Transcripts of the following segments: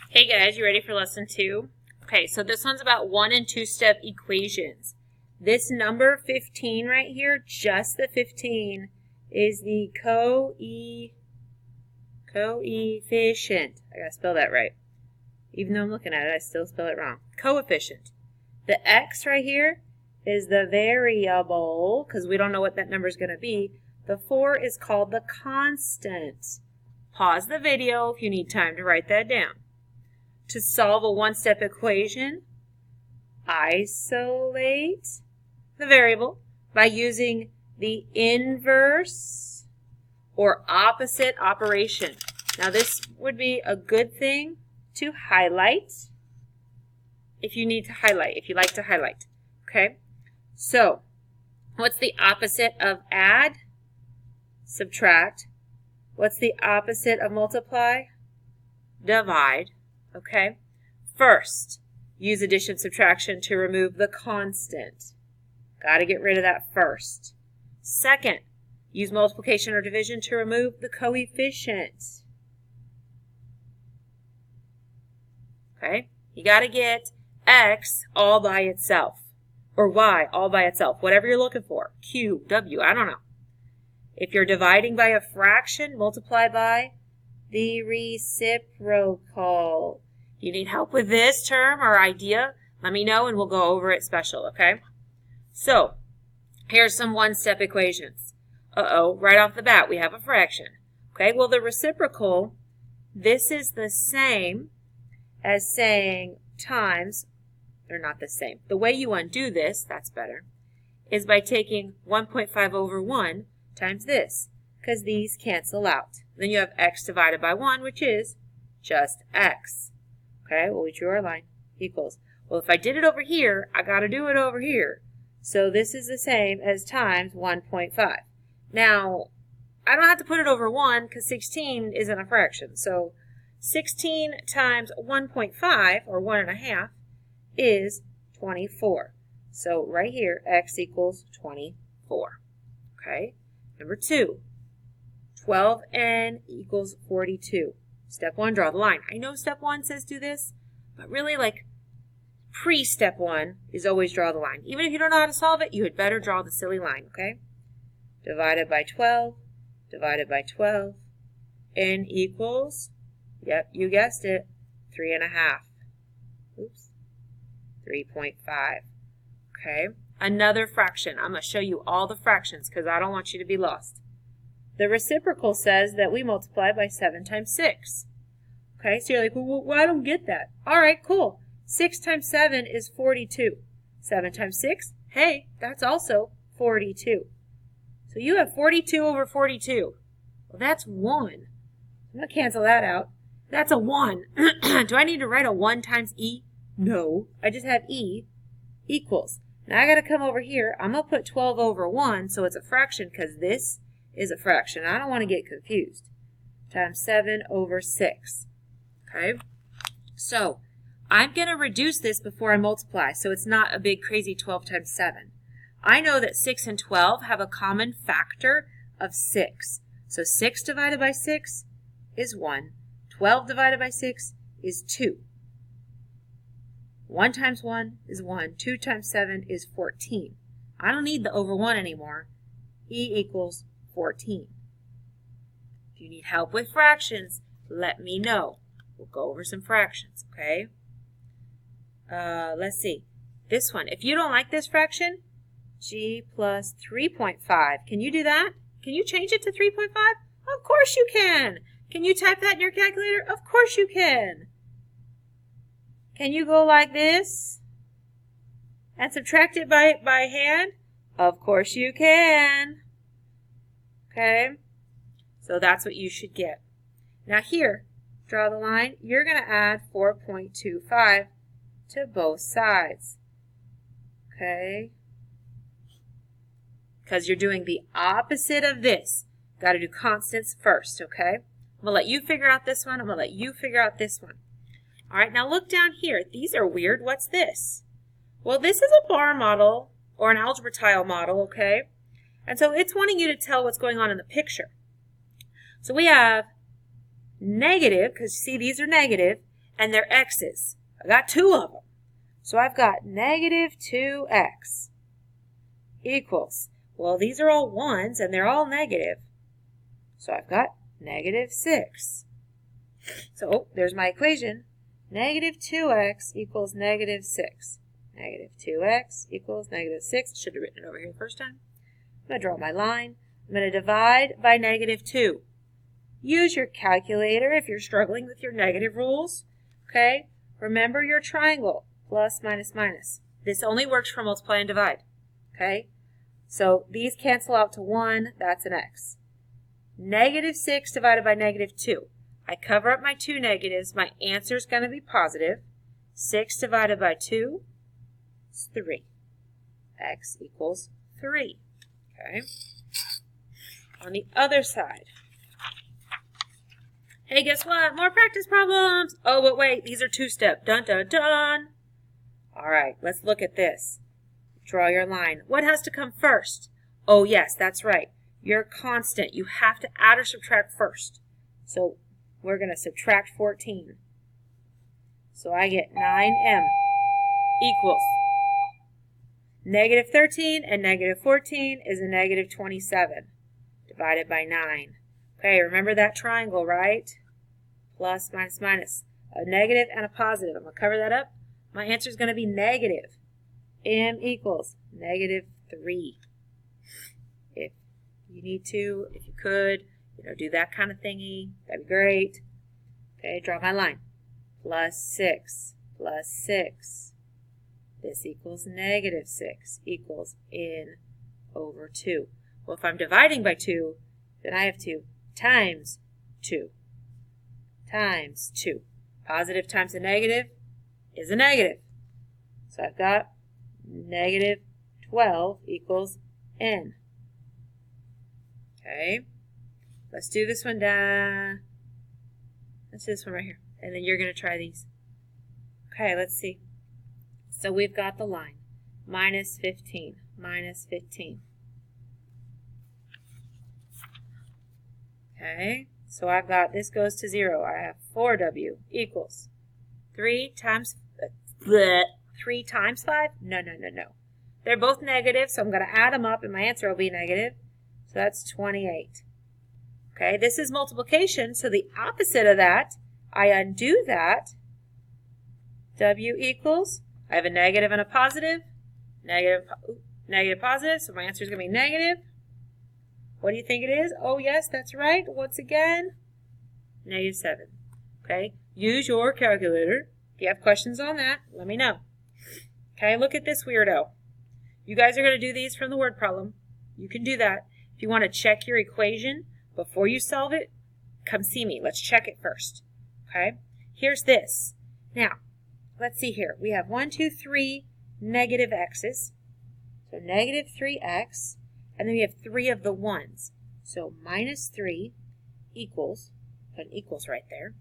Hey guys, you ready for lesson 2? Okay, so this one's about 1 and 2 step equations. This number 15 right here, just the 15, is the coefficient. I gotta spell that right. Even though I'm looking at it, I still spell it wrong. Coefficient. The x right here is the variable, because we don't know what that number is going to be. The 4 is called the constant. Pause the video if you need time to write that down. To solve a one-step equation, isolate the variable by using the inverse or opposite operation. Now this would be a good thing to highlight if you need to highlight, if you like to highlight. Okay, so what's the opposite of add? Subtract. What's the opposite of multiply? Divide. Okay, first, use addition subtraction to remove the constant. Got to get rid of that first. Second, use multiplication or division to remove the coefficient. Okay, you got to get x all by itself, or y all by itself, whatever you're looking for. Q, W, I don't know. If you're dividing by a fraction, multiply by the reciprocal. You need help with this term or idea? Let me know and we'll go over it special, okay? So, here's some one-step equations. Right off the bat, we have a fraction. Okay, well, the reciprocal, this is the same as saying times, they're not the same. The way you undo this, that's better, is by taking 1.5 over 1 times this, because these cancel out. Then you have x divided by 1, which is just x. Okay, well, we drew our line, equals. Well, if I did it over here, I got to do it over here. So this is the same as times 1.5. Now, I don't have to put it over 1 because 16 isn't a fraction. So 16 times 1.5, or 1.5, is 24. So right here, x equals 24. Okay, number 2. 12n equals 42. Step 1, draw the line. I know step 1 says do this, but really, like, pre-step 1 is always draw the line. Even if you don't know how to solve it, you had better draw the silly line, okay? Divided by 12, divided by 12, n equals, yep, you guessed it, 3.5. Oops, 3.5. Okay, another fraction. I'm going to show you all the fractions because I don't want you to be lost. The reciprocal says that we multiply by 7 times 6. Okay, so you're like, well, I don't get that. All right, cool. 6 times 7 is 42. 7 times 6, hey, that's also 42. So you have 42 over 42. Well, that's 1. I'm going to cancel that out. That's a 1. Do I need to write a 1 times e? No. I just have e equals. Now I got to come over here. I'm going to put 12 over 1, so it's a fraction because this is a fraction. I don't want to get confused. Times 7 over 6. Okay? So, I'm going to reduce this before I multiply, so it's not a big crazy 12 times 7. I know that 6 and 12 have a common factor of 6. So 6 divided by 6 is 1. 12 divided by 6 is 2. 1 times 1 is 1. 2 times 7 is 14. I don't need the over 1 anymore. E equals 14. If you need help with fractions, let me know. We'll go over some fractions, okay? Let's see. This one. If you don't like this fraction, g plus 3.5. Can you do that? Can you change it to 3.5? Of course you can. Can you type that in your calculator? Of course you can. Can you go like this and subtract it by hand? Of course you can. Okay, so that's what you should get. Now here, draw the line. You're going to add 4.25 to both sides. Okay, because you're doing the opposite of this. Got to do constants first, okay? I'm going to let you figure out this one. I'm going to let you figure out this one. All right, now look down here. These are weird. What's this? Well, this is a bar model or an algebra tile model, okay? And so it's wanting you to tell what's going on in the picture. So we have negative, because see these are negative, and they're x's. I got 2 of them. So I've got negative 2x equals, well, these are all 1s and they're all negative. So I've got negative 6. So there's my equation. Negative 2x equals negative 6. Negative 2x equals negative 6. Should have written it over here the first time. I'm going to draw my line. I'm going to divide by negative 2. Use your calculator if you're struggling with your negative rules. Okay? Remember your triangle. Plus, minus, minus. This only works for multiply and divide. Okay? So these cancel out to 1. That's an x. Negative 6 divided by negative 2. I cover up my 2 negatives. My answer is going to be positive. 6 divided by 2 is 3. X equals 3. Okay? On the other side. Hey, guess what? More practice problems. Oh, but wait. These are 2-step. Dun, dun, dun. All right. Let's look at this. Draw your line. What has to come first? Oh, yes. That's right. Your constant. You have to add or subtract first. So we're going to subtract 14. So I get 9m equals negative 13, and negative 14 is a negative 27 divided by 9. Okay, remember that triangle, right? Plus, minus, minus. A negative and a positive. I'm going to cover that up. My answer is going to be negative. M equals negative 3. If you need to, if you could, do that kind of thingy. That'd be great. Okay, draw my line. Plus 6 plus 6. This equals negative 6 equals n over 2. Well, if I'm dividing by 2, then I have to times 2. Times 2. Positive times a negative is a negative. So I've got negative 12 equals n. Okay. Let's do this one down. Let's do this one right here. And then you're going to try these. Okay, let's see. So we've got the line. Minus 15. Minus 15. Okay. So I've got, this goes to 0. I have 4w equals 3 times 5? No. They're both negative, so I'm going to add them up, and my answer will be negative. So that's 28. Okay, this is multiplication, so the opposite of that, I undo that. W equals, I have a negative and a positive. Negative, positive, so my answer is going to be negative. What do you think it is? Oh, yes, that's right. Once again, negative 7. Okay, use your calculator. If you have questions on that, let me know. Okay, look at this weirdo. You guys are going to do these from the word problem. You can do that. If you want to check your equation before you solve it, come see me. Let's check it first. Okay, here's this. Now, let's see here. We have 1, 2, 3 negative x's. So negative 3x. And then we have 3 of the 1s. So minus 3 equals, put an equals right there.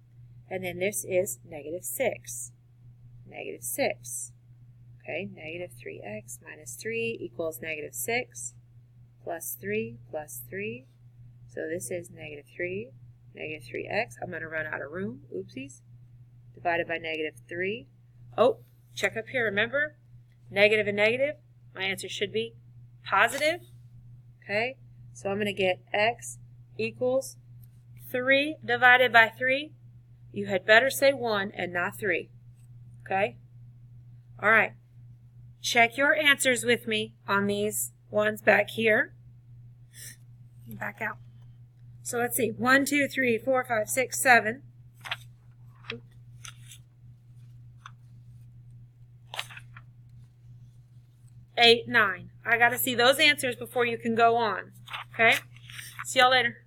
And then this is negative 6. Negative 6. Okay, negative 3x minus 3 equals negative 6 plus 3 plus 3. So this is negative 3, negative 3x. I'm going to run out of room. Oopsies. Divided by negative 3. Oh, check up here. Remember, negative and negative. My answer should be positive. Okay, so I'm going to get x equals 3 divided by 3. You had better say 1 and not 3. Okay? All right. Check your answers with me on these ones back here. Back out. So let's see. 1, 2, 3, 4, 5, 6, 7. 8, 9. I got to see those answers before you can go on. Okay? See y'all later.